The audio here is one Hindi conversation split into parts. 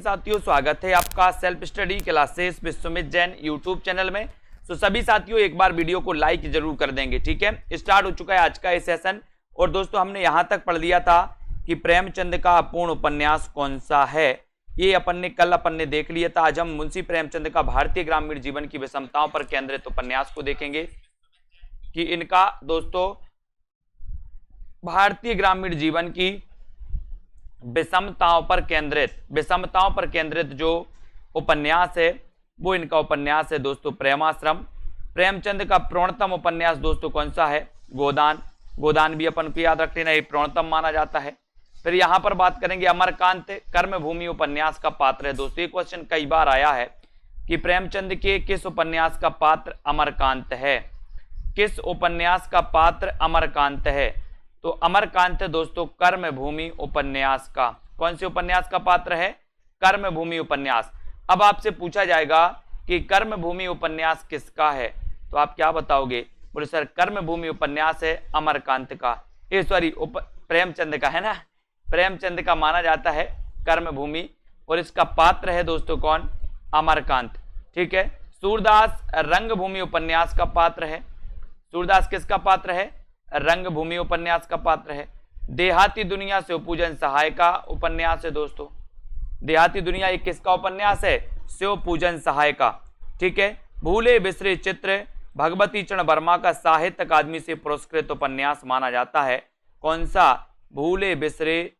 साथियों, स्वागत है आपका self study classes with Sumit Jain YouTube channel में। तो सभी साथियों एक बार वीडियो को लाइक जरूर कर देंगे। ठीक है, स्टार्ट हो चुका है आज का ये सेशन। और दोस्तों हमने यहां तक पढ़ लिया था कि प्रेमचंद का अपूर्ण उपन्यास कौन सा है। ये कल अपन ने देख लिया था। आज हम मुंशी प्रेमचंद का भारतीय ग्रामीण जीवन की विषमताओं पर केंद्रित उपन्यास को देखेंगे कि इनका दोस्तों भारतीय ग्रामीण जीवन की विषमताओं पर केंद्रित जो उपन्यास है वो इनका उपन्यास है दोस्तों प्रेमाश्रम। प्रेमचंद का प्रणतम उपन्यास दोस्तों कौन सा है? गोदान भी अपन को याद रख लेना, ये प्रणतम माना जाता है। फिर यहां पर बात करेंगे अमरकांत कर्मभूमि उपन्यास का पात्र है। दोस्तों ये क्वेश्चन कई बार आया है कि प्रेमचंद के किस उपन्यास का पात्र अमरकांत है? किस उपन्यास का पात्र अमरकांत है? तो अमरकांत दोस्तों कर्मभूमि उपन्यास का। कौन से उपन्यास का पात्र है? कर्मभूमि उपन्यास। अब आपसे पूछा जाएगा कि कर्मभूमि उपन्यास किसका है, तो आप क्या बताओगे? बोले सर कर्मभूमि उपन्यास है अमरकांत का, प्रेमचंद का है ना, प्रेमचंद का माना जाता है कर्मभूमि। और इसका पात्र है दोस्तों कौन? अमरकांत। ठीक है, सूरदास रंगभूमि उपन्यास का पात्र है। सूरदास किसका पात्र है? रंगभूमि उपन्यास का पात्र है। देहाती दुनिया शिवपूजन सहायका उपन्यास है दोस्तों। देहाती दुनिया एक किसका उपन्यास है? शिवपूजन सहायका। ठीक है, भूले बिसरे चित्र भगवती चरण वर्मा का साहित्य अकादमी से पुरस्कृत उपन्यास माना जाता है। कौन सा? भूले बिसरे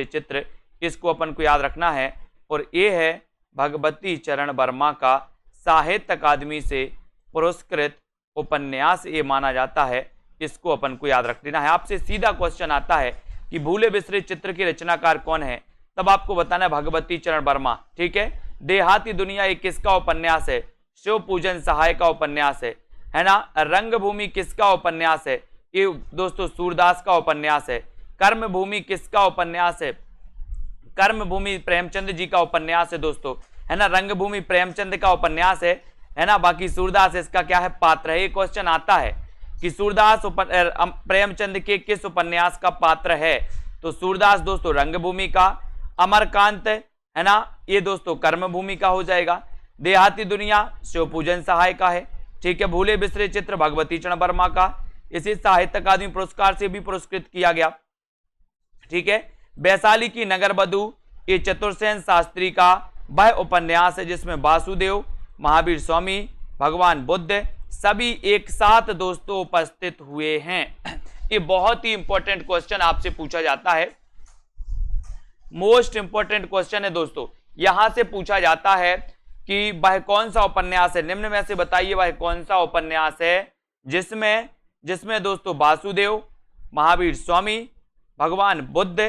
चित्र, इसको अपन को याद रखना है। और ये है भगवती चरण वर्मा का साहित्य अकादमी से पुरस्कृत उपन्यास ये माना जाता है। इसको अपन को याद रख लेना है। आपसे सीधा क्वेश्चन आता है कि भूले बिसरे चित्र के रचनाकार कौन है, तब आपको बताना है भगवती चरण वर्मा। ठीक है, देहाती दुनिया एक किसका उपन्यास है? शिव पूजन सहाय का उपन्यास है ना। रंगभूमि किसका उपन्यास है? ये दोस्तों सूरदास का उपन्यास है। कर्मभूमि किसका उपन्यास है? कर्मभूमि प्रेमचंद जी का उपन्यास है दोस्तों, है ना। रंगभूमि प्रेमचंद का उपन्यास है ना। बाकी सूरदास इसका क्या है? पात्र है। ये क्वेश्चन आता है कि सूरदास प्रेमचंद के किस उपन्यास का पात्र है? तो सूरदास दोस्तों रंगभूमि का, अमरकांत है ना ये दोस्तों कर्मभूमि का हो जाएगा, देहाती दुनिया शिवपूजन सहाय का है। ठीक है, भूले बिसरे चित्र भगवती चरण वर्मा का, इसे साहित्य अकादमी पुरस्कार से भी पुरस्कृत किया गया। ठीक है, वैशाली की नगर बधू ये चतुर्सेन शास्त्री का वह उपन्यास है जिसमें वासुदेव, महावीर स्वामी, भगवान बुद्ध सभी एक साथ दोस्तों उपस्थित हुए हैं। ये बहुत ही इंपॉर्टेंट क्वेश्चन आपसे पूछा जाता है, मोस्ट इंपॉर्टेंट क्वेश्चन है दोस्तों। यहां से पूछा जाता है कि वह कौन सा उपन्यास है, निम्न में से बताइए वह कौन सा उपन्यास है जिसमें दोस्तों वासुदेव, महावीर स्वामी, भगवान बुद्ध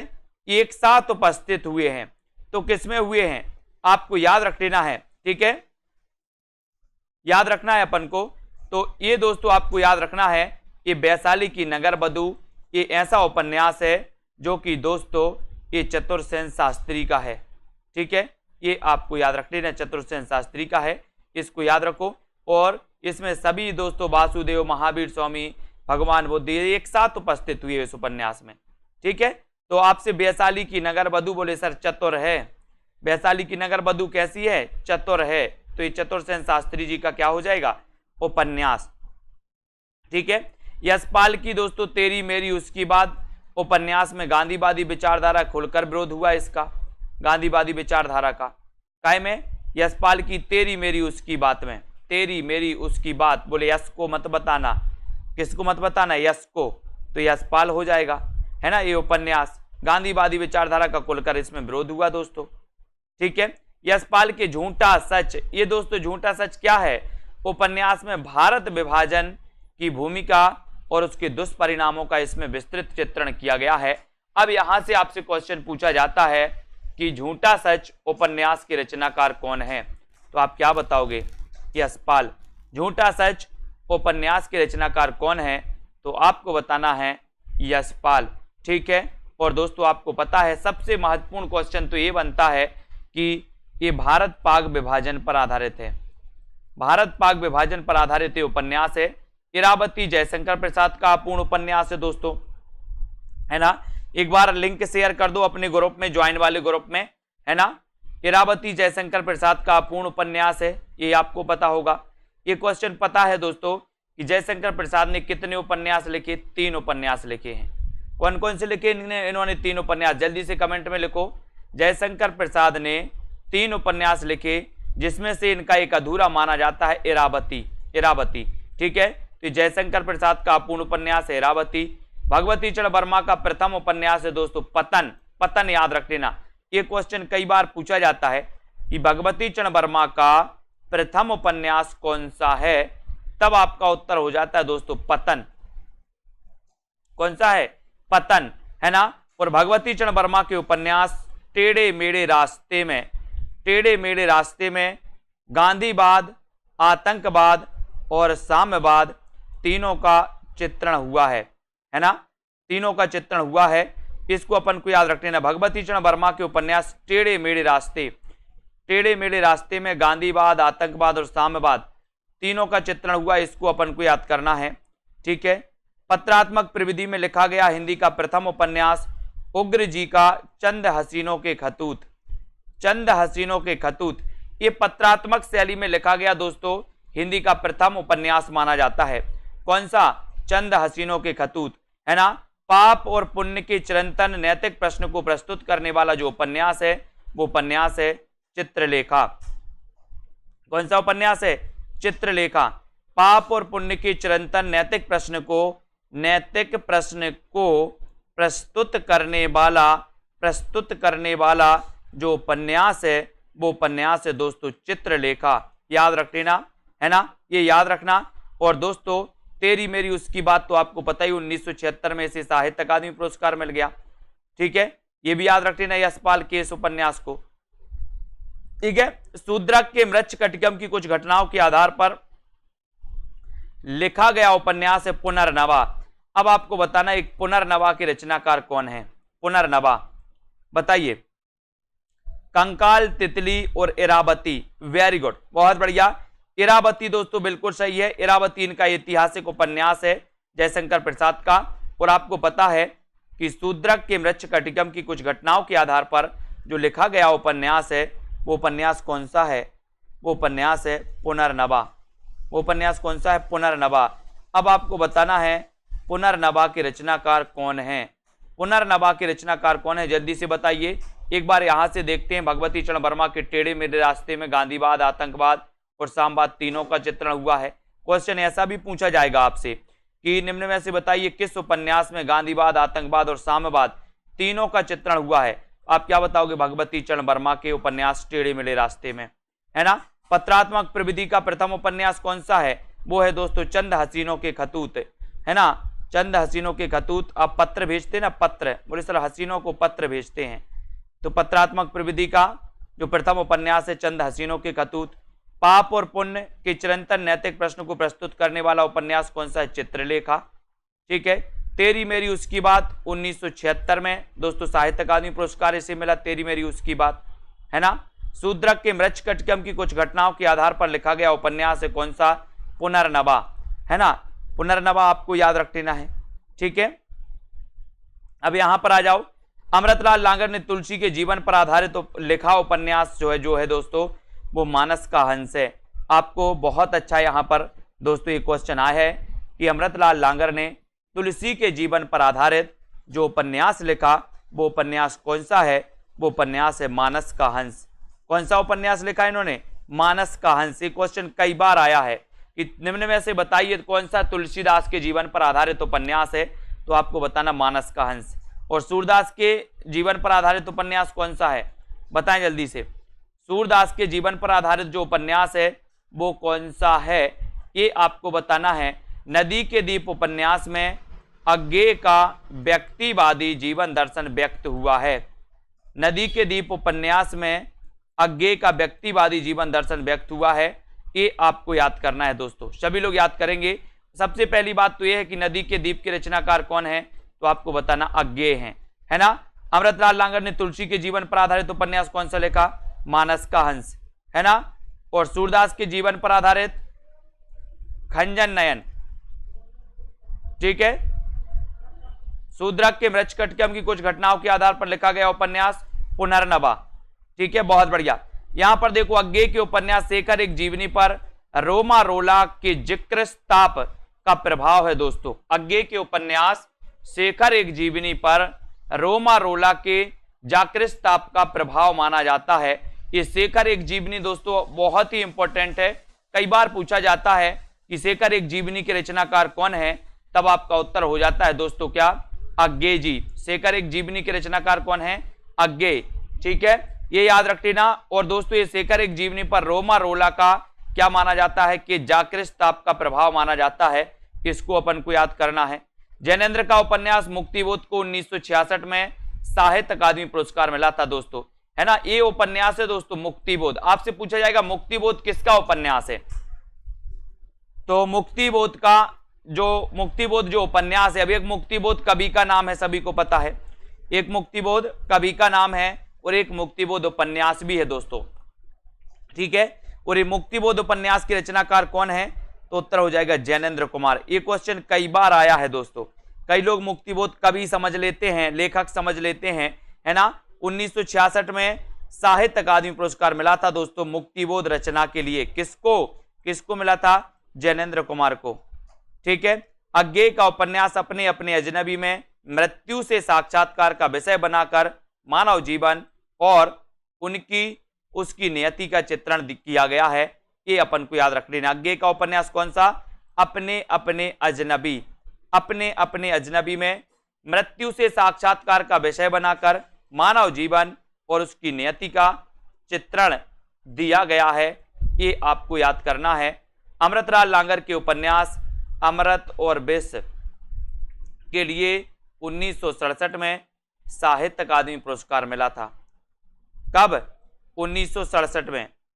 एक साथ उपस्थित हुए हैं। तो किसमें हुए हैं आपको याद रख लेना है। ठीक है, याद रखना है अपन को। तो ये दोस्तों आपको याद रखना है, ये वैशाली की नगर बधू ये ऐसा उपन्यास है जो कि दोस्तों ये चतुर्सेन शास्त्री का है। ठीक है, ये आपको याद रख लेना, चतुर्सेन शास्त्री का है, इसको याद रखो। और इसमें सभी दोस्तों वासुदेव, महावीर स्वामी, भगवान बुद्ध एक साथ उपस्थित हुए इस उपन्यास में। ठीक है, तो आपसे वैशाली की नगर बधू बोले सर चतुर है, वैशाली की नगर बधू कैसी है? चतुर है। तो ये चतुर्सेन शास्त्री जी का क्या हो जाएगा? उपन्यास। ठीक है, यशपाल की दोस्तों तेरी मेरी उसकी बात उपन्यास में गांधीवादी विचारधारा खुलकर विरोध हुआ इसका, गांधीवादी विचारधारा का। काय में? यशपाल की तेरी मेरी उसकी बात में, तेरी मेरी उसकी बात। बोले यश को मत बताना, किसको मत बताना? यश को। तो यशपाल हो जाएगा, है ना। ये उपन्यास गांधीवादी विचारधारा का खुलकर इसमें विरोध हुआ दोस्तों। ठीक है, यशपाल के झूठा सच, ये दोस्तों झूठा सच क्या है? उपन्यास में भारत विभाजन की भूमिका और उसके दुष्परिणामों का इसमें विस्तृत चित्रण किया गया है। अब यहां से आपसे क्वेश्चन पूछा जाता है कि झूठा सच उपन्यास के रचनाकार कौन है? तो आप क्या बताओगे? यशपाल। झूठा सच उपन्यास के रचनाकार कौन है? तो आपको बताना है यशपाल। ठीक है, और दोस्तों आपको पता है सबसे महत्वपूर्ण क्वेश्चन तो ये बनता है कि ये भारत पाक विभाजन पर आधारित है, भारत पाक विभाजन पर आधारित उपन्यास है। इरावती जयशंकर प्रसाद का अपूर्ण उपन्यास है दोस्तों, है ना। एक बार लिंक शेयर कर दो अपने ग्रुप में, ज्वाइन वाले ग्रुप में, है ना। इरावती जयशंकर प्रसाद का पूर्ण उपन्यास है, ये आपको पता होगा। ये क्वेश्चन पता है दोस्तों कि जयशंकर प्रसाद ने कितने उपन्यास लिखे? 3 उपन्यास लिखे हैं। कौन कौन से लिखे इन्होंने? 3 उपन्यास। जल्दी से कमेंट में लिखो। जयशंकर प्रसाद ने 3 उपन्यास लिखे, जिसमें से इनका एक अधूरा माना जाता है इरावती। इरावती, ठीक है। तो जयशंकर प्रसाद का पूर्ण उपन्यास है इरावती। भगवती चरण वर्मा का प्रथम उपन्यास है दोस्तों पतन। पतन याद रख लेना, ये क्वेश्चन कई बार पूछा जाता है कि भगवती चरण वर्मा का प्रथम उपन्यास कौन सा है, तब आपका उत्तर हो जाता है दोस्तों पतन। कौन सा है? पतन, है ना। और भगवती चरण वर्मा के उपन्यास टेढ़े मेढ़े रास्ते में, टेढ़े मेढ़े रास्ते में, गांधीवाद, आतंकवाद और साम्यवाद तीनों का चित्रण हुआ है ना। तीनों का चित्रण हुआ है, इसको अपन को याद रख लेना। भगवती चरण वर्मा के उपन्यास टेढ़े मेढ़े रास्ते, टेढ़े मेढ़े रास्ते में गांधीवाद, आतंकवाद और साम्यवाद तीनों का चित्रण हुआ, इसको अपन को याद करना है, ठीक है। पत्रात्मक प्रविधि में लिखा गया हिंदी का प्रथम उपन्यास उग्र जी का चंद हसीनों के खतूत। चंद हसीनों के खतूत, ये पत्रात्मक शैली में लिखा गया दोस्तों हिंदी का प्रथम उपन्यास माना जाता है। कौन सा? चंद हसीनों के खतूत, है ना। पाप और पुण्य के चिरंतन नैतिक प्रश्न को प्रस्तुत करने वाला जो उपन्यास है वो उपन्यास है चित्रलेखा। कौन सा उपन्यास है? चित्रलेखा। पाप और पुण्य के चिरंतन नैतिक प्रश्न को प्रस्तुत करने वाला जो उपन्यास है वो उपन्यास है दोस्तों चित्रलेखा। याद रख लेना, है ना, ये याद रखना। और दोस्तों तेरी मेरी उसकी बात तो आपको पता ही, 1976 में इसे साहित्य अकादमी पुरस्कार मिल गया, ठीक है। ये भी याद रख लेना यशपाल के इस उपन्यास को, ठीक है। शूद्रक के मृच्छकटिकम की कुछ घटनाओं के आधार पर लिखा गया उपन्यास है पुनर्नवा। अब आपको बताना एक पुनर्नवा के रचनाकार कौन है? पुनर्नवा बताइए। कंकाल, तितली और इरावती, वेरी गुड, बहुत बढ़िया। इरावती दोस्तों बिल्कुल सही है। इरावती इनका ऐतिहासिक उपन्यास है जयशंकर प्रसाद का। और आपको पता है कि शूद्रक के मृच्छकटिकम की कुछ घटनाओं के आधार पर जो लिखा गया उपन्यास है वो उपन्यास कौन सा है? वो उपन्यास है पुनर्नवा। वो उपन्यास कौन सा है? पुनर्नवा। अब आपको बताना है पुनर्नवा के रचनाकार कौन है? पुनर्नवा के रचनाकार कौन है? जल्दी से बताइए। एक बार यहां से देखते हैं। भगवती चरण वर्मा के टेढ़े मेढ़े रास्ते में गांधीवाद, आतंकवाद और साम्यवाद तीनों का चित्रण हुआ है। क्वेश्चन ऐसा भी पूछा जाएगा आपसे कि निम्न में से बताइए किस उपन्यास में गांधीवाद, आतंकवाद और साम्यवाद तीनों का चित्रण हुआ है? आप क्या बताओगे? भगवती चरण वर्मा के उपन्यास टेढ़े मेढ़े रास्ते में, है ना। पत्रात्मक प्रविधि का प्रथम उपन्यास कौन सा है? वो है दोस्तों चंद हसीनों के खतूत, है ना। चंद हसीनों के खतूत। आप पत्र भेजते ना, पत्र, बोले सर हसीनों को पत्र भेजते हैं, तो पत्रात्मक प्रविधि का जो प्रथम उपन्यास है चंद हसीनों के खतूत। पाप और पुण्य के चिरंतन नैतिक प्रश्न को प्रस्तुत करने वाला उपन्यास कौन सा है? चित्रलेखा, ठीक है। तेरी मेरी उसकी बात 1976 में दोस्तों साहित्य अकादमी पुरस्कार इसे मिला, तेरी मेरी उसकी बात, है ना। शूद्रक के मृच्छकटिकम की कुछ घटनाओं के आधार पर लिखा गया उपन्यास है कौन सा? पुनर्नवा, है ना। पुनर्नवा आपको याद रख लेना है, ठीक है। अब यहां पर आ जाओ। अमृतलाल लांगर ने तुलसी के जीवन पर आधारित तो लिखा उपन्यास जो है दोस्तों वो मानस का हंस है। आपको बहुत अच्छा यहां पर दोस्तों ये क्वेश्चन आया है कि अमृतलाल लांगर ने तुलसी के जीवन पर आधारित जो उपन्यास लिखा वो उपन्यास कौन सा है? वो उपन्यास है मानस का हंस। कौन सा उपन्यास लिखा इन्होंने? मानस का हंस। ये क्वेश्चन कई बार आया है कि निम्न में से बताइए कौन सा तुलसीदास के जीवन पर आधारित उपन्यास है, तो आपको बताना मानस का हंस। और सूरदास के जीवन पर आधारित उपन्यास कौन सा है? बताएं जल्दी से। सूरदास के जीवन पर आधारित जो उपन्यास है वो कौन सा है, ये आपको बताना है। नदी के दीप उपन्यास में अज्ञेय का व्यक्तिवादी जीवन दर्शन व्यक्त हुआ है। नदी के दीप उपन्यास में अज्ञेय का व्यक्तिवादी जीवन दर्शन व्यक्त हुआ है, ये आपको याद करना है दोस्तों। सभी लोग याद करेंगे। सबसे पहली बात तो यह है कि नदी के दीप के रचनाकार कौन है, तो आपको बताना अज्ञेय है ना। अमृतलाल लांगर ने तुलसी के जीवन पर आधारित उपन्यास कौन सा लिखा? मानस का हंस, है ना। और सूरदास के जीवन पर आधारित खंजन नयन, ठीक है। शूद्रक के मृच्छकटिकम की कुछ घटनाओं के आधार पर लिखा गया उपन्यास पुनर्नवा, ठीक है, बहुत बढ़िया। यहां पर देखो, अज्ञे के उपन्यास शेखर एक जीवनी पर रोमारोला के जिक्रस्ताप का प्रभाव है दोस्तों। अज्ञे के उपन्यास शेखर एक जीवनी पर रोमारोला के जाकृस्ताप का प्रभाव माना जाता है। ये शेखर एक जीवनी दोस्तों बहुत ही इंपॉर्टेंट है, कई बार पूछा जाता है कि शेखर एक जीवनी के रचनाकार कौन है, तब आपका उत्तर हो जाता है दोस्तों क्या, अज्ञे जी। शेखर एक जीवनी के रचनाकार कौन है, अज्ञे, ठीक है, ये याद रख लेना। और दोस्तों ये शेखर एक जीवनी पर रोमारोला का क्या माना जाता है कि जाकृस्ताप का प्रभाव माना जाता है, इसको अपन को याद करना है। जैनेन्द्र का उपन्यास मुक्तिबोध को 1966 में साहित्य अकादमी पुरस्कार मिला था दोस्तों, है ना। ये उपन्यास है दोस्तों मुक्तिबोध। आपसे पूछा जाएगा मुक्तिबोध किसका उपन्यास है, तो मुक्तिबोध जो उपन्यास है, अब एक मुक्तिबोध कवि का नाम है, सभी को पता है, एक मुक्तिबोध कवि का नाम है और एक मुक्तिबोध उपन्यास भी है दोस्तों, ठीक है। और ये मुक्तिबोध उपन्यास के रचनाकार कौन है, तो उत्तर हो जाएगा जैनेन्द्र कुमार। ये क्वेश्चन कई बार आया है दोस्तों, कई लोग मुक्तिबोध कवि समझ लेते हैं, लेखक समझ लेते हैं, है ना। 1966 में साहित्य अकादमी पुरस्कार मिला था दोस्तों मुक्तिबोध रचना के लिए, किसको मिला था, जैनेन्द्र कुमार को, ठीक है। अज्ञे का उपन्यास अपने अपने अजनबी में मृत्यु से साक्षात्कार का विषय बनाकर मानव जीवन और उसकी नियति का चित्रण किया गया है, ये अपन को याद रख लेना। अज्ञे का उपन्यास कौन सा, अपने अपने अजनबी में मृत्यु से साक्षात्कार का विषय बनाकर मानव जीवन और उसकी नियति का चित्रण दिया गया है, ये आपको याद करना है। अमृतलाल लांगर के उपन्यास अमृत और विष के लिए 1967 में साहित्य अकादमी पुरस्कार मिला था। कब,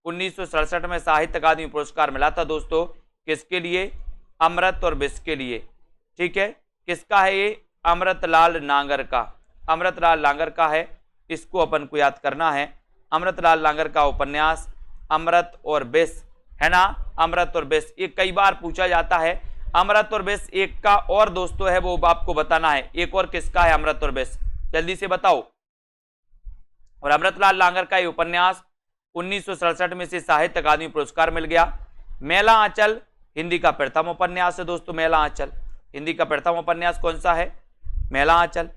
1967 में साहित्य अकादमी पुरस्कार मिला था दोस्तों, किसके लिए, अमृत और विष के लिए, ठीक है। किसका है ये, अमृतलाल लांगर का है, इसको अपन को याद करना है। अमृतलाल लांगर का उपन्यास अमृत और विष, है ना, अमृत और विष, ये कई बार पूछा जाता है। अमृत और विष एक का और दोस्तों है, वो आपको बताना है, एक और किसका है अमृत और विष, जल्दी से बताओ। और अमृतलाल लांगर का ये उपन्यास 1967 में से साहित्य अकादमी पुरस्कार मिल गया। मेला आंचल हिंदी का प्रथम उपन्यास है दोस्तों, मेला आंचल हिंदी का प्रथम उपन्यास कौन सा है, मेला आंचल,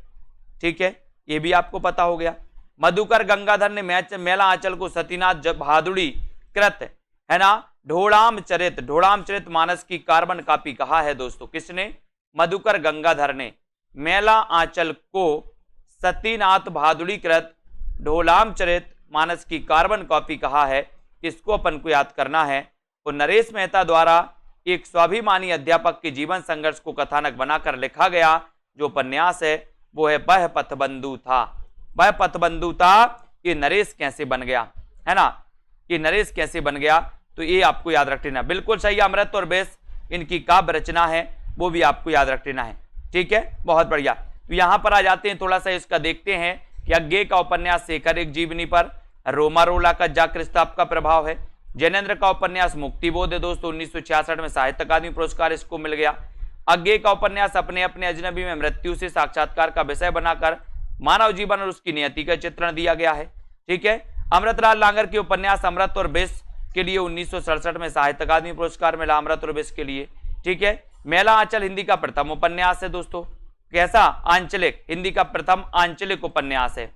ठीक है, ये भी आपको पता हो गया। मधुकर गंगाधर ने मेला आंचल को सतीनाथ भादुड़ी कृत, है ना, ढोड़ाम चरित मानस की कार्बन कॉपी कहा है दोस्तों, किसने, मधुकर गंगाधर ने मेला आंचल को सतीनाथ भादुड़ी कृत ढोलाम चरित मानस की कार्बन कॉपी कहा है, इसको अपन को याद करना है। और नरेश मेहता द्वारा एक स्वाभिमानी अध्यापक के जीवन संघर्ष को कथानक बनाकर लिखा गया जो उपन्यास है वो है वह पथबंधु था। ये नरेश कैसे बन गया, है ना, ये नरेश कैसे बन गया, तो ये आपको याद रख लेना, बिल्कुल सही। अमृत और विष इनकी काव्य रचना है, वो भी आपको याद रख लेना है, ठीक है, बहुत बढ़िया। तो यहां पर आ जाते हैं, थोड़ा सा इसका देखते हैं कि अज्ञे का उपन्यास शेखर एक जीवनी पर रोमारोला का जाकृस्ताप का प्रभाव है। जैनेन्द्र का उपन्यास मुक्तिबोध है दोस्तों, 1966 में साहित्य अकादमी पुरस्कार इसको मिल गया। अज्ञे का उपन्यास अपने अपने अजनबी में मृत्यु से साक्षात्कार का विषय बनाकर मानव जीवन और उसकी नियति का चित्रण दिया गया है, ठीक है। अमृतलाल लांगर के उपन्यास अमृत और विष के लिए 1967 में साहित्य अकादमी पुरस्कार मिला, अमृत और विष के लिए, ठीक है। मेला आंचल हिंदी का प्रथम उपन्यास है दोस्तों, कैसा, आंचलिक, हिंदी का प्रथम आंचलिक उपन्यास है,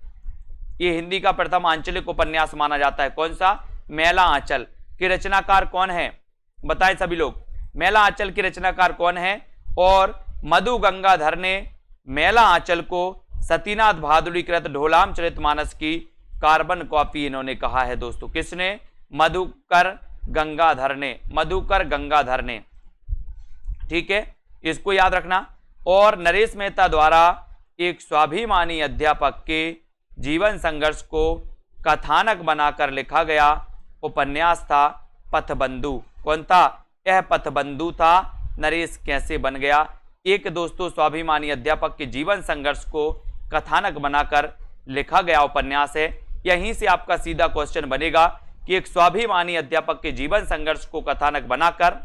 ये हिंदी का प्रथम आंचलिक उपन्यास माना जाता है। कौन सा, मेला आंचल के रचनाकार कौन है, बताएं सभी लोग, मेला आंचल के रचनाकार कौन है। और मधु गंगाधर ने मेला आंचल को सतीनाथ भादुड़ी कृत ढोलाम चरित मानस की कार्बन कॉपी इन्होंने कहा है दोस्तों, किसने, मधुकर गंगाधर ने, ठीक है, इसको याद रखना। और नरेश मेहता द्वारा एक स्वाभिमानी अध्यापक के जीवन संघर्ष को कथानक बनाकर लिखा गया उपन्यास था पथबंधु। कौन था, यह पथबंधु था। नरेश कैसे बन गया, एक दोस्तों स्वाभिमानी अध्यापक के जीवन संघर्ष को कथानक बनाकर लिखा गया उपन्यास है। यहीं से आपका सीधा क्वेश्चन बनेगा कि एक स्वाभिमानी अध्यापक के जीवन संघर्ष को कथानक बनाकर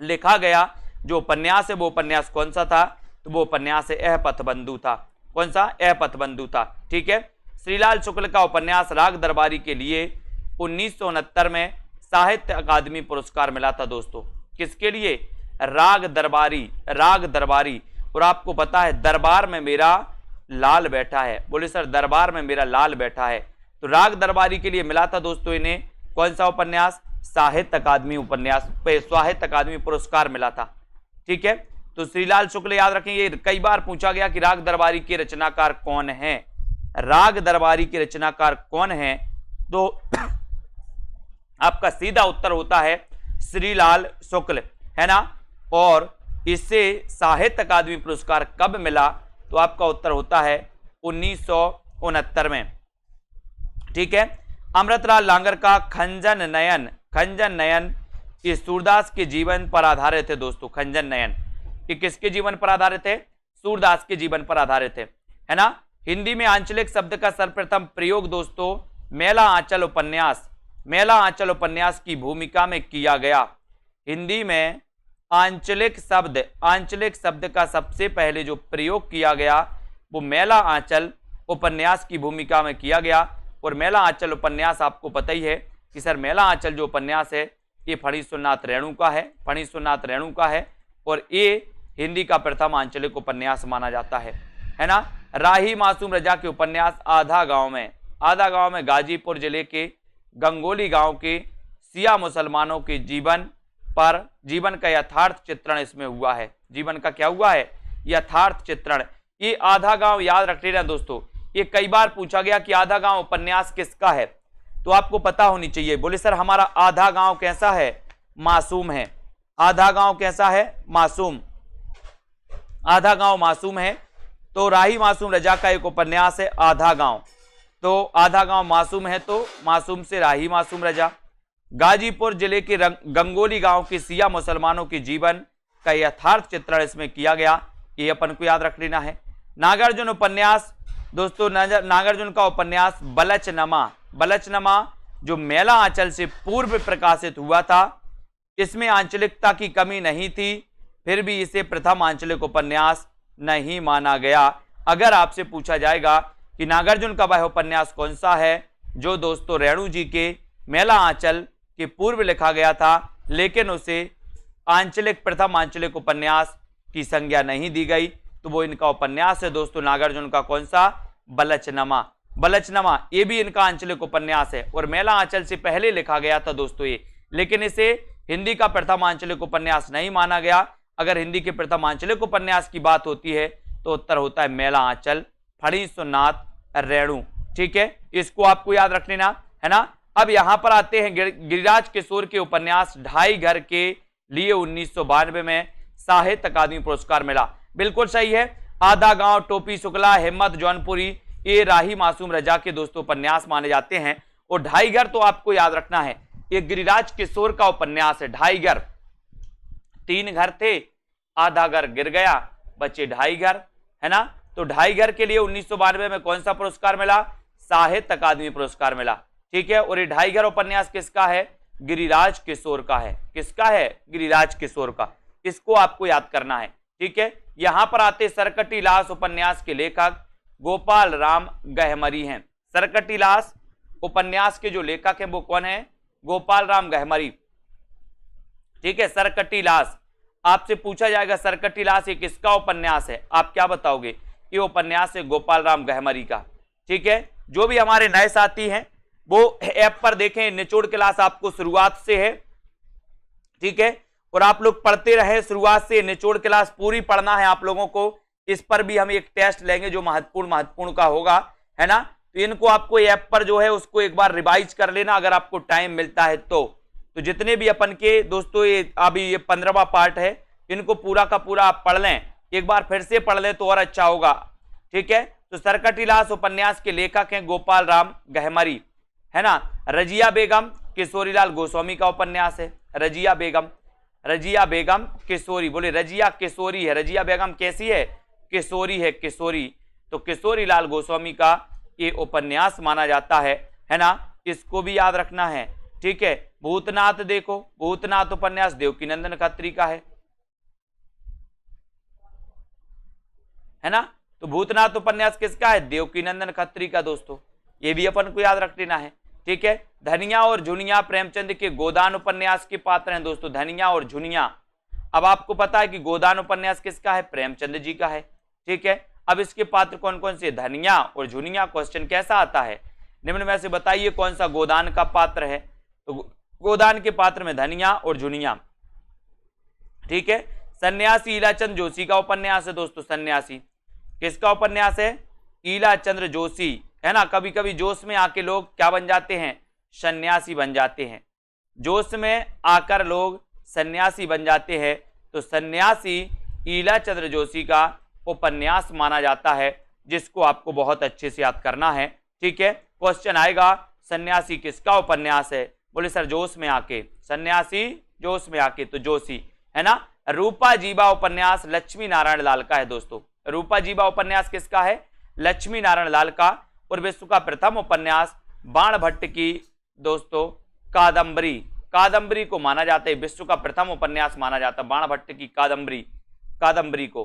लिखा गया जो उपन्यास है वो उपन्यास कौन सा था, तो वो उपन्यास है यह पथबंधु था। कौन सा, यह पथबंधु था, ठीक है। श्रीलाल शुक्ल का उपन्यास राग दरबारी के लिए 1969 में साहित्य अकादमी पुरस्कार मिला था दोस्तों। किसके लिए? राग दरबारी, राग दरबारी। और आपको पता है दरबार में मेरा लाल बैठा है, बोले सर दरबार में मेरा लाल बैठा है, तो राग दरबारी के लिए मिला था दोस्तों इन्हें कौन सा उपन्यास? साहित्य अकादमी उपन्यास पे साहित्य अकादमी पुरस्कार मिला था। ठीक है, तो श्रीलाल शुक्ल याद रखेंगे, कई बार पूछा गया कि राग दरबारी के रचनाकार कौन है, राग दरबारी के रचनाकार कौन है, तो आपका सीधा उत्तर होता है श्रीलाल शुक्ल, है ना। और इससे साहित्य अकादमी पुरस्कार कब मिला? तो आपका उत्तर होता है 1969 में। ठीक है, अमृतलाल लांगर का खंजन नयन, खंजन नयन ये सूरदास के जीवन पर आधारित है दोस्तों। खंजन नयन ये किसके जीवन पर आधारित है? सूरदास के जीवन पर आधारित है ना। हिंदी में आंचलिक शब्द का सर्वप्रथम प्रयोग दोस्तों मेला आंचल उपन्यास, मेला आंचल उपन्यास की भूमिका में किया गया। हिंदी में आंचलिक शब्द का सबसे पहले जो प्रयोग किया गया वो मेला आंचल उपन्यास की भूमिका में किया गया। और मेला आंचल उपन्यास आपको पता ही है कि सर मेला आंचल जो उपन्यास है ये फणीश्वरनाथ रेणु का है, फणीश्वरनाथ रेणु का है, और ये हिंदी का प्रथम आंचलिक उपन्यास माना जाता है ना। राही मासूम रजा के उपन्यास आधा गांव में, आधा गांव में गाजीपुर जिले के गंगोली गांव के सिया मुसलमानों के जीवन का यथार्थ चित्रण इसमें हुआ है। जीवन का क्या हुआ है? यथार्थ चित्रण। ये आधा गांव याद रख लेना दोस्तों, ये कई बार पूछा गया कि आधा गांव उपन्यास किसका है, तो आपको पता होनी चाहिए। बोले सर हमारा आधा गांव कैसा है? मासूम है। आधा गांव कैसा है? मासूम। आधा गांव मासूम है, तो राही मासूम रजा का एक उपन्यास है आधा गांव, तो आधा गांव मासूम है, तो मासूम से राही मासूम रजा। गाजीपुर जिले के गंगोली गांव के सिया मुसलमानों के जीवन का यथार्थ चित्रण इसमें किया गया, ये अपन को याद रख लेना है। नागार्जुन उपन्यास दोस्तों, नागार्जुन का उपन्यास बलचनमा, बलचनमा जो मेला आंचल से पूर्व प्रकाशित हुआ था, इसमें आंचलिकता की कमी नहीं थी, फिर भी इसे प्रथम आंचलिक उपन्यास नहीं माना गया। अगर आपसे पूछा जाएगा कि नागार्जुन का वह उपन्यास कौन सा है जो दोस्तों रेणु जी के मेला आंचल के पूर्व लिखा गया था, लेकिन उसे आंचलिक प्रथम आंचलिक उपन्यास की संज्ञा नहीं दी गई, तो वो इनका उपन्यास है दोस्तों नागार्जुन का कौन सा? बलचनमा। बलचनमा ये भी इनका आंचलिक उपन्यास है, और मेला आंचल से पहले लिखा गया था दोस्तों ये, लेकिन इसे हिंदी का प्रथम आंचलिक उपन्यास नहीं माना गया। अगर हिंदी के प्रथम आंचलिक उपन्यास की बात होती है तो उत्तर होता है मेला आंचल, फणीश्वरनाथ रेणु। ठीक है, इसको आपको याद रख लेना, है ना। अब यहां पर आते हैं गिरिराज किशोर के उपन्यास ढाई घर के लिए 1992 में साहित्य अकादमी पुरस्कार मिला। बिल्कुल सही है, आधा गांव, टोपी शुक्ला, हिम्मत जौनपुरी ये राही मासूम रजा के दोस्तों उपन्यास माने जाते हैं। और ढाई घर तो आपको याद रखना है, ये गिरिराज किशोर का उपन्यास है। ढाई घर, 3 घर थे, आधा घर गिर गया, बचे ढाई घर, है ना। तो ढाई घर के लिए 1992 में कौन सा पुरस्कार मिला? साहित्य अकादमी पुरस्कार मिला। ठीक है, और ये ढाई घर उपन्यास किसका है? गिरिराज किशोर का है। किसका है? गिरिराज किशोर का। इसको आपको याद करना है। ठीक है, यहां पर आते सरकटी लाश उपन्यास के लेखक गोपाल राम गहमरी हैं। सरकटी लाश उपन्यास के जो लेखक हैं वो कौन है? गोपाल राम गहमरी। ठीक है, सरकटी लाश आपसे पूछा जाएगा सरकटी लाश ये किसका उपन्यास है, आप क्या बताओगे? ये उपन्यास है गोपाल राम गहमरी का। ठीक है, जो भी हमारे नए साथी हैं वो ऐप पर देखें, निचोड़ क्लास आपको शुरुआत से है। ठीक है, और आप लोग पढ़ते रहे शुरुआत से, निचोड़ क्लास पूरी पढ़ना है आप लोगों को। इस पर भी हम एक टेस्ट लेंगे जो महत्वपूर्ण का होगा, है ना। तो इनको आपको ऐप पर जो है उसको एक बार रिवाइज कर लेना अगर आपको टाइम मिलता है तो जितने भी अपन के दोस्तों ये अभी ये 15वां पार्ट है, इनको पूरा का पूरा आप पढ़ लें, एक बार फिर से पढ़ लें तो और अच्छा होगा। ठीक है, तो सरकटी लाश उपन्यास के लेखक हैं गोपाल राम गहमरी, है ना। रजिया बेगम किशोरीलाल गोस्वामी का उपन्यास है। रजिया बेगम किशोरी, बोले रजिया किशोरी है, रजिया बेगम कैसी है? किशोरी है, किशोरी। तो किशोरीलाल गोस्वामी का ये उपन्यास माना जाता है ना, इसको भी याद रखना है। ठीक है, भूतनाथ देखो, भूतनाथ उपन्यास देवकीनंदन खत्री का है ना। तो भूतनाथ उपन्यास किसका है? देवकीनंदन खत्री का दोस्तों। ये भी अपन को याद रख लेना है। ठीक है, धनिया और झुनिया प्रेमचंद के गोदान उपन्यास के पात्र हैं दोस्तों, धनिया और झुनिया। अब आपको पता है कि गोदान उपन्यास किसका है, प्रेमचंद जी का है। ठीक है, अब इसके पात्र कौन कौन से, धनिया और झुनिया। क्वेश्चन कैसा आता है, निम्न में से बताइए कौन सा गोदान का पात्र है। तो गोदान के पात्र में धनिया और झुनिया। ठीक है, सन्यासी ईलाचंद जोशी का उपन्यास है दोस्तों, सन्यासी किसका उपन्यास है, ईलाचंद्र जोशी, है ना। कभी कभी जोश में आके लोग क्या बन जाते हैं, सन्यासी बन जाते हैं। जोश में आकर लोग सन्यासी बन जाते हैं, तो सन्यासी ईलाचंद्र जोशी का उपन्यास माना जाता है, जिसको आपको बहुत अच्छे से याद करना है। ठीक है, क्वेश्चन आएगा सन्यासी किसका उपन्यास है, बोले सर जोश में आके, सन्यासी जोश में आके, तो जोशी, है ना। रूपा जीवा उपन्यास लक्ष्मी नारायण लाल का है दोस्तों, रूपा जीवा उपन्यास किसका है, लक्ष्मी नारायण लाल का। और विश्व का प्रथम उपन्यास बाण भट्ट की दोस्तों कादंबरी, कादंबरी को माना जाता है, विश्व का प्रथम उपन्यास माना जाता है बाण भट्ट की कादंबरी, कादंबरी को।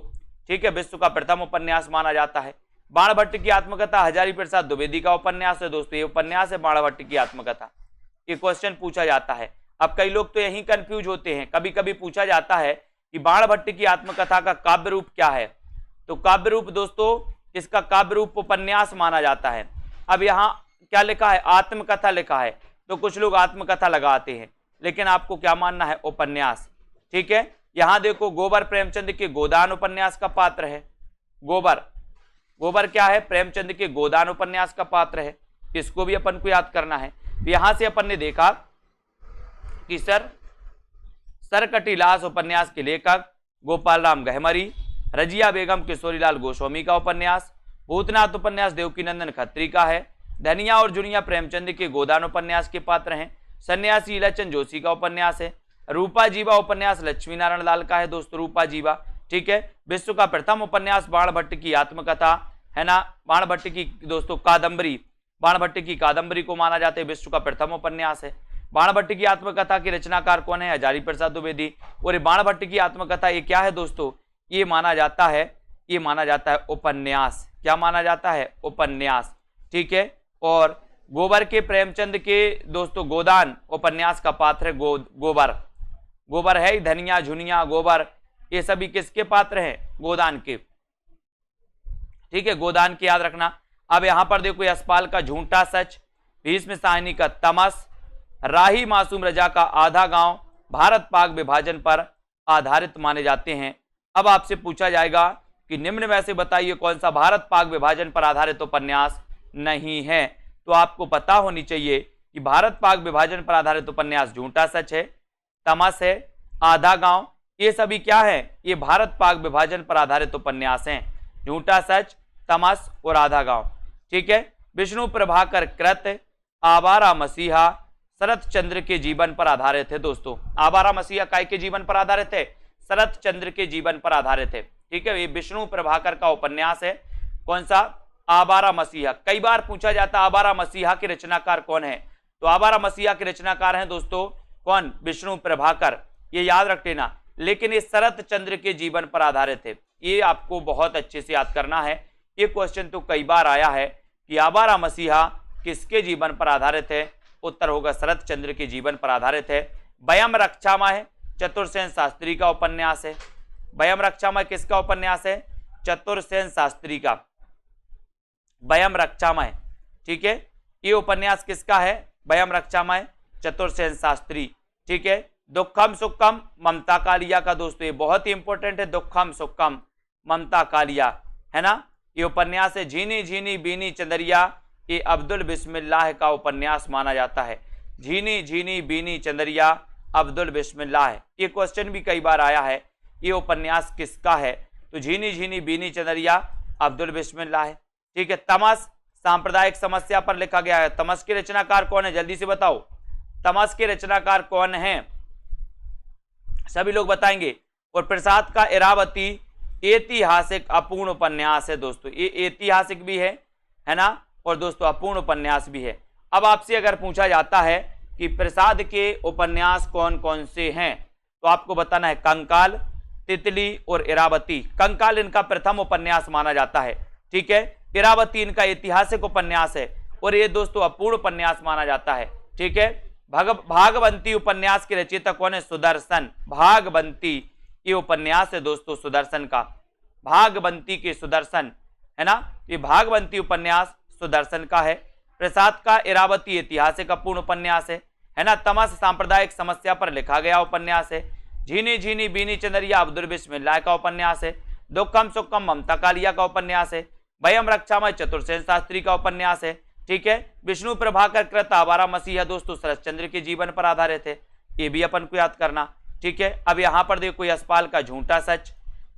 ठीक है, विश्व का प्रथम उपन्यास माना जाता है। बाण भट्ट की आत्मकथा हजारी प्रसाद द्विवेदी का उपन्यास है दोस्तों, ये उपन्यास है बाण भट्ट की आत्मकथा। ये क्वेश्चन पूछा जाता है। अब कई लोग तो यही कंफ्यूज होते हैं, कभी कभी पूछा जाता है कि बाण भट्ट की आत्मकथा का काव्य रूप क्या है, तो काव्य रूप दोस्तों इसका काव्य रूप उपन्यास माना जाता है। अब यहाँ क्या लिखा है, आत्मकथा लिखा है, तो कुछ लोग आत्मकथा लगाते हैं, लेकिन आपको क्या मानना है, उपन्यास। ठीक है, यहां देखो गोबर प्रेमचंद के गोदान उपन्यास का पात्र है, गोबर, गोबर क्या है, प्रेमचंद के गोदान उपन्यास का पात्र है, इसको भी अपन को याद करना है। यहां से अपन ने देखा कि सरकटीलास उपन्यास के लेखक गोपाल राम गहमरी, रजिया बेगम किशोरीलाल गोस्वामी का उपन्यास, भूतनाथ उपन्यास देवकीनंदन खत्री का है, धनिया और झुनिया प्रेमचंद के गोदान उपन्यास के पात्र हैं, सन्यासी ईलाचंद जोशी का उपन्यास है, रूपा जीवा उपन्यास लक्ष्मी नारायण लाल का है दोस्तों, रूपा जीवा। ठीक है, विश्व का प्रथम उपन्यास बाण भट्ट की आत्मकथा, है ना, बाण भट्ट की दोस्तों कादंबरी, बाण भट्ट की कादंबरी को माना जाता है विश्व का प्रथम उपन्यास है। बाण भट्ट की आत्मकथा के रचनाकार कौन है, हजारी प्रसाद द्विवेदी। और बाण भट्ट की आत्मकथा ये क्या है दोस्तों, ये माना जाता है, ये माना जाता है उपन्यास। क्या माना जाता है, उपन्यास। ठीक है, और गोबर के प्रेमचंद के दोस्तों गोदान उपन्यास का पात्र है गोबर, गोबर है धनिया झुनिया गोबर, ये सभी किसके पात्र हैं, गोदान के। ठीक है, गोदान की याद रखना। अब यहां पर देखो यशपाल का झूठा सच, भीष्म साहनी का तमस, राही मासूम रजा का आधा गांव भारत पाक विभाजन पर आधारित माने जाते हैं। अब आपसे पूछा जाएगा कि निम्न में से बताइए कौन सा भारत पाक विभाजन पर आधारित उपन्यास नहीं है। तो आपको पता होनी चाहिए कि भारत पाक विभाजन पर आधारित उपन्यास झूठा सच है, तमस है, आधा गांव, ये सभी क्या है, ये भारत पाक विभाजन पर आधारित उपन्यास हैं, झूठा सच, तमस और आधा गांव। ठीक है, विष्णु प्रभाकर कृत आवारा मसीहा शरत चंद्र के जीवन पर आधारित है दोस्तों। आवारा मसीहा काय के जीवन पर आधारित है, शरत चंद्र के जीवन पर आधारित है। ठीक है, ये विष्णु प्रभाकर का उपन्यास है, कौन सा, आवारा मसीहा। कई बार पूछा जाता है आवारा मसीहा के रचनाकार कौन है, तो आवारा मसीहा के रचनाकार हैं दोस्तों कौन, विष्णु प्रभाकर, ये याद रख लेना। लेकिन ये शरत चंद्र के जीवन पर आधारित है, ये आपको बहुत अच्छे से याद करना है। ये क्वेश्चन तो कई बार आया है कि आवारा मसीहा किसके जीवन पर आधारित है, उत्तर होगा शरत चंद्र के जीवन पर आधारित है। वयम रक्षामय चतुर्सेन शास्त्री का उपन्यास है, वयम रक्षामय किसका उपन्यास है, चतुर्सेन शास्त्री का, वयम रक्षामय। ठीक है, ये उपन्यास किसका है, वयम रक्षामय चतुर्सेन शास्त्री। ठीक है, दुखम सुखम ममता कालिया का दोस्तों, ये बहुत ही इंपॉर्टेंट है, दुखम सुखम ममता कालिया, है ना। ये उपन्यास है झीनी झीनी बीनी चंदरिया, ये अब्दुल बिस्मिल्लाह का उपन्यास माना जाता है, झीनी झीनी बीनी चंदरिया अब्दुल बिस्मिल्लाह। ये क्वेश्चन भी कई बार आया है, ये उपन्यास किसका है, तो झीनी झीनी बीनी चंदरिया अब्दुल बिस्मिल्लाह है। ठीक है, तमस सांप्रदायिक समस्या पर लिखा गया है, तमस के रचनाकार कौन है, जल्दी से बताओ, तमस के रचनाकार कौन है, सभी लोग बताएंगे। और प्रसाद का इरावती ऐतिहासिक अपूर्ण उपन्यास है दोस्तों, ये ऐतिहासिक भी है ना, और दोस्तों अपूर्ण उपन्यास भी है। अब आपसे अगर पूछा जाता है कि प्रसाद के उपन्यास कौन कौन से हैं, तो आपको बताना है कंकाल, तितली और इरावती। कंकाल इनका प्रथम उपन्यास माना जाता है, ठीक है, इरावती इनका ऐतिहासिक उपन्यास है, और ये दोस्तों अपूर्ण उपन्यास माना जाता है। ठीक है, भागवंती उपन्यास के रचयिता कौन है? सुदर्शन। भागवंती ये उपन्यास है दोस्तों सुदर्शन का, भागवंती के सुदर्शन, है ना, ये भागवंती उपन्यास सुदर्शन का है। प्रसाद का इरावती ऐतिहासिक अपूर्ण उपन्यास है ना, तमस सांप्रदायिक समस्या पर लिखा गया उपन्यास है। झीनी झीनी बीनी चंदरिया अब्दुल बिस्मिल्लाह का उपन्यास है। दुखम सुखम ममता कालिया का उपन्यास है। भयम रक्षामय चतुर्सेन शास्त्री का उपन्यास है। ठीक है, विष्णु प्रभाकर कृत आवारा मसीहा दोस्तों शरतचंद्र के जीवन पर आधारित है, ये भी अपन को याद करना। ठीक है, अब यहां पर देखो यशपाल का झूठा सच,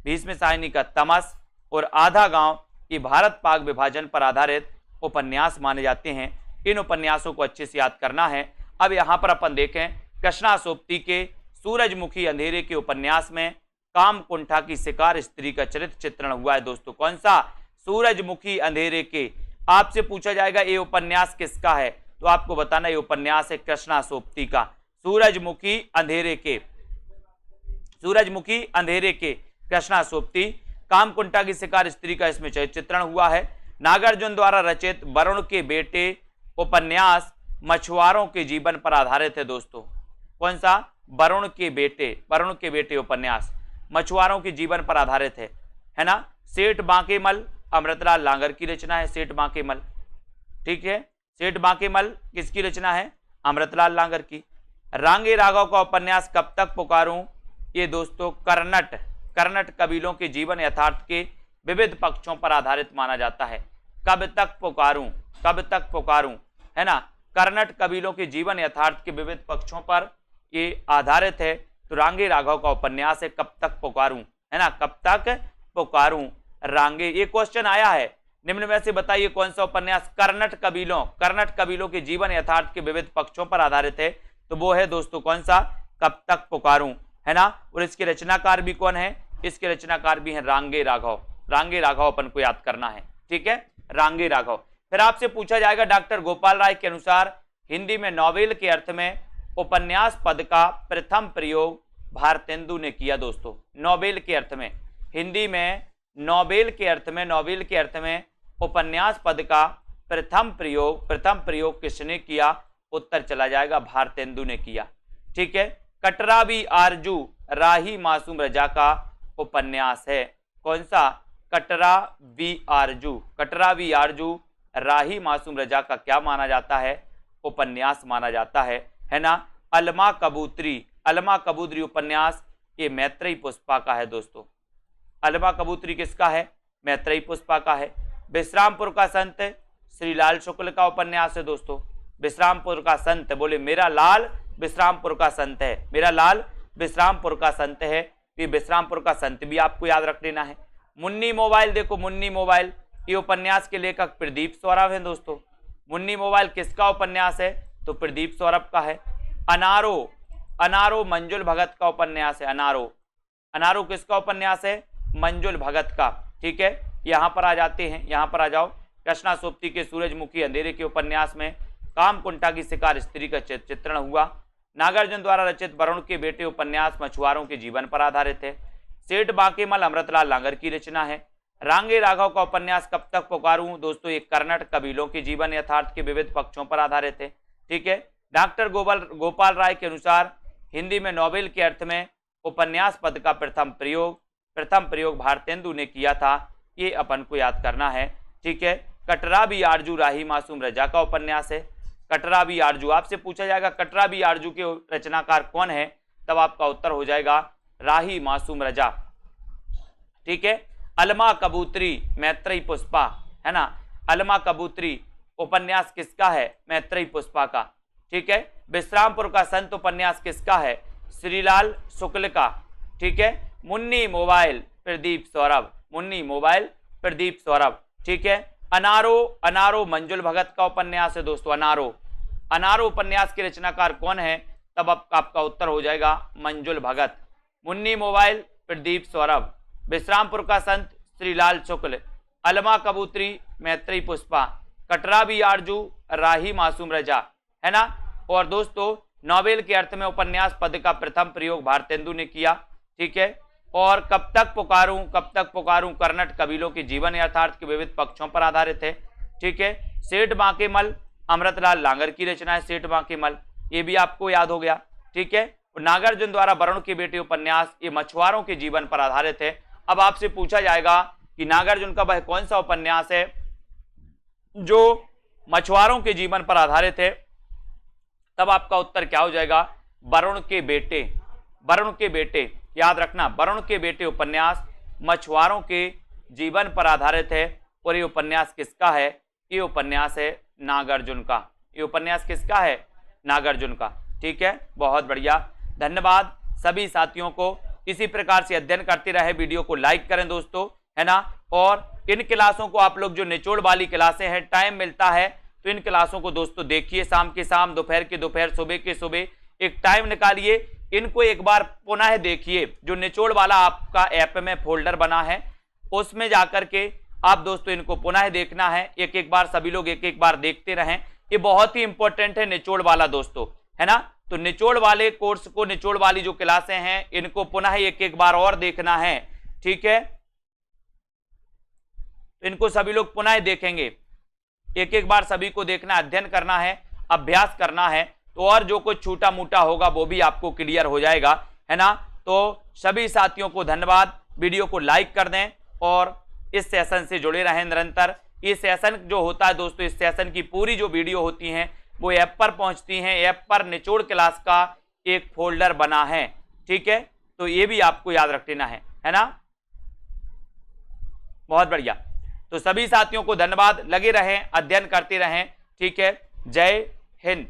भीष्म साहिनी का तमस और आधा गांव ये भारत पाक विभाजन पर आधारित उपन्यास माने जाते हैं। इन उपन्यासों को अच्छे से याद करना है। अब यहां पर अपन देखें कृष्णा सोप्ती के सूरजमुखी अंधेरे के उपन्यास में काम कुंठा की शिकार स्त्री का चरित्र चित्रण हुआ है दोस्तों। कौन सा? सूरजमुखी अंधेरे के। आपसे पूछा जाएगा ये उपन्यास किसका है, तो आपको बताना ये उपन्यास है कृष्णा सोप्ती का, सूरजमुखी अंधेरे के, सूरजमुखी अंधेरे के कृष्णा सोप्ती। कामकुंठा की शिकार स्त्री का इसमें चित्रण हुआ है। नागार्जुन द्वारा रचित वरुण के बेटे उपन्यास मछुआरों के जीवन पर आधारित है दोस्तों। कौन सा? वरुण के बेटे उपन्यास मछुआरों के जीवन पर आधारित है ना। सेठ बांकेमल अमृतलाल लांगर की रचना है, सेठ बांकेमल। ठीक है, सेठ बांकेमल किसकी रचना है? अमृतलाल लांगर की। रांगे राघव का उपन्यास कब तक पुकारूं, ये दोस्तों कर्नट कबीलों के जीवन यथार्थ के विविध पक्षों पर आधारित माना जाता है। कब तक पुकारूं, है ना, कर्नट कबीलों के जीवन यथार्थ के विविध पक्षों पर ये आधारित है। तो रांगे राघव का उपन्यास है कब तक पुकारूं, है ना, कब तक पुकारूं रांगे। ये क्वेश्चन आया है, निम्न में से बताइए कौन सा उपन्यास कर्नट कबीलों के जीवन यथार्थ के विविध पक्षों पर आधारित है, तो वो है दोस्तों कौन सा? कब तक पुकारूं, है ना। और इसके रचनाकार भी कौन है? इसके रचनाकार भी हैं रांगे राघव अपन को याद करना है। ठीक है, रांगे राघव। फिर आपसे पूछा जाएगा डॉक्टर गोपाल राय के अनुसार हिंदी में नॉवेल के अर्थ में उपन्यास पद का प्रथम प्रयोग भारतेंदु ने किया दोस्तों। नॉवेल के अर्थ में, हिंदी में नॉवेल के अर्थ में उपन्यास पद का प्रथम प्रयोग किसने किया? उत्तर चला जाएगा भारतेंदु ने किया। ठीक है, कटरा भी आरजू राही मासूम रजा का उपन्यास है। कौन सा? कटरा भी आरजू राही मासूम रजा का क्या माना जाता है? उपन्यास माना जाता है ना। अलमा कबूतरी उपन्यास ये मैत्रेयी पुष्पा का है दोस्तों। अलमा कबूतरी किसका है? मैत्रेयी पुष्पा का है। विश्रामपुर का संत श्रीलाल शुक्ल का उपन्यास है दोस्तों। विश्रामपुर का संत, बोले मेरा लाल विश्रामपुर का संत है, मेरा लाल विश्रामपुर का संत है। ये विश्रामपुर का संत भी आपको याद रख लेना है। मुन्नी मोबाइल, देखो मुन्नी मोबाइल ये उपन्यास के लेखक प्रदीप सौरभ हैं दोस्तों। मुन्नी मोबाइल किसका उपन्यास है? तो प्रदीप सौरभ का है। अनारो मंजुल भगत का उपन्यास है। अनारो किसका उपन्यास है? मंजुल भगत का। ठीक है, यहां पर आ जाते हैं, यहां पर आ जाओ। कृष्णा सोप्ती के सूरजमुखी अंधेरे के उपन्यास में कामकुंठा की शिकार स्त्री का चित्रण हुआ। नागार्जुन द्वारा रचित वरुण के बेटे उपन्यास मछुआरों के जीवन पर आधारित है। सेठ बांकेमल अमृतलाल लांगर की रचना है। रांगे राघव का उपन्यास कब तक पुकारूं दोस्तों, ये कर्नट कबीलों के जीवन यथार्थ के विविध पक्षों पर आधारित है। ठीक है, डॉक्टर गोपाल राय के अनुसार हिंदी में नॉवेल के अर्थ में उपन्यास पद का प्रथम प्रयोग भारतेंदु ने किया था, ये अपन को याद करना है। ठीक है, कटरा भी आरजू राही मासूम रजा का उपन्यास है। कटरा भी आरजू, आपसे पूछा जाएगा कटरा भी आरजू के रचनाकार कौन है, तब आपका उत्तर हो जाएगा राही मासूम रजा। ठीक है, अलमा कबूतरी मैत्रेयी पुष्पा, है ना, अलमा कबूतरी उपन्यास किसका है? मैत्रेयी पुष्पा का। ठीक है, विश्रामपुर का संत उपन्यास किसका है? श्रीलाल शुक्ल का। ठीक है, मुन्नी मोबाइल प्रदीप सौरभ। ठीक है, अनारो मंजुल भगत का उपन्यास है दोस्तों। अनारो उपन्यास के रचनाकार कौन है? तब आपका उत्तर हो जाएगा मंजुल भगत। मुन्नी मोबाइल प्रदीप सौरभ। विश्रामपुर का संत श्रीलाल शुक्ल। अलमा कबूतरी मैत्रेयी पुष्पा। कटरा भी आरजू राही मासूम रजा, है ना। और दोस्तों नॉवेल के अर्थ में उपन्यास पद का प्रथम प्रयोग भारतेंदु ने किया। ठीक है, और कब तक पुकारूं कर्नट कबीलों के जीवन यथार्थ के विविध पक्षों पर आधारित है। ठीक है, सेठ बांकेमल अमृतलाल लांगर की रचना है सेठ बांकेमल, ये भी आपको याद हो गया। ठीक है, नागार्जुन द्वारा वरुण के बेटे उपन्यास ये मछुआरों के जीवन पर आधारित है। अब आपसे पूछा जाएगा कि नागार्जुन का वह कौन सा उपन्यास है जो मछुआरों के जीवन पर आधारित है, तब आपका उत्तर क्या हो जाएगा, वरुण के बेटे। वरुण के बेटे याद रखना, वरुण के बेटे उपन्यास मछुआरों के जीवन पर आधारित है। और ये उपन्यास किसका है, ये उपन्यास है नागार्जुन का। ये उपन्यास किसका है, नागार्जुन का। ठीक है, बहुत बढ़िया, धन्यवाद सभी साथियों को। इसी प्रकार से अध्ययन करते रहे, वीडियो को लाइक करें दोस्तों, है ना। और इन क्लासों को आप लोग जो निचोड़ वाली क्लासें हैं, टाइम मिलता है तो इन क्लासों को दोस्तों देखिए, शाम के शाम, दोपहर के दोपहर, सुबह के सुबह एक टाइम निकालिए, इनको एक बार पुनः देखिए। जो निचोड़ वाला आपका ऐप में फोल्डर बना है उसमें जाकर के आप दोस्तों इनको पुनः देखना है, एक एक बार सभी लोग एक एक बार देखते रहें। ये बहुत ही इंपॉर्टेंट है निचोड़ वाला दोस्तों, है ना। तो निचोड़ वाले कोर्स को, निचोड़ वाली जो क्लासें हैं इनको पुनः एक एक बार और देखना है। ठीक है, इनको सभी लोग पुनः देखेंगे, एक एक बार सभी को देखना, अध्ययन करना है, अभ्यास करना है, तो और जो कुछ छूटा मूटा होगा वो भी आपको क्लियर हो जाएगा, है ना। तो सभी साथियों को धन्यवाद, वीडियो को लाइक कर दें और इस सेशन से जुड़े रहें निरंतर। ये सेशन जो होता है दोस्तों, इस सेशन की पूरी जो वीडियो होती हैं वो ऐप पर पहुंचती हैं, ऐप पर निचोड़ क्लास का एक फोल्डर बना है। ठीक है, तो ये भी आपको याद रख लेना है ना। बहुत बढ़िया, तो सभी साथियों को धन्यवाद, लगे रहें, अध्ययन करते रहें। ठीक है, जय हिंद।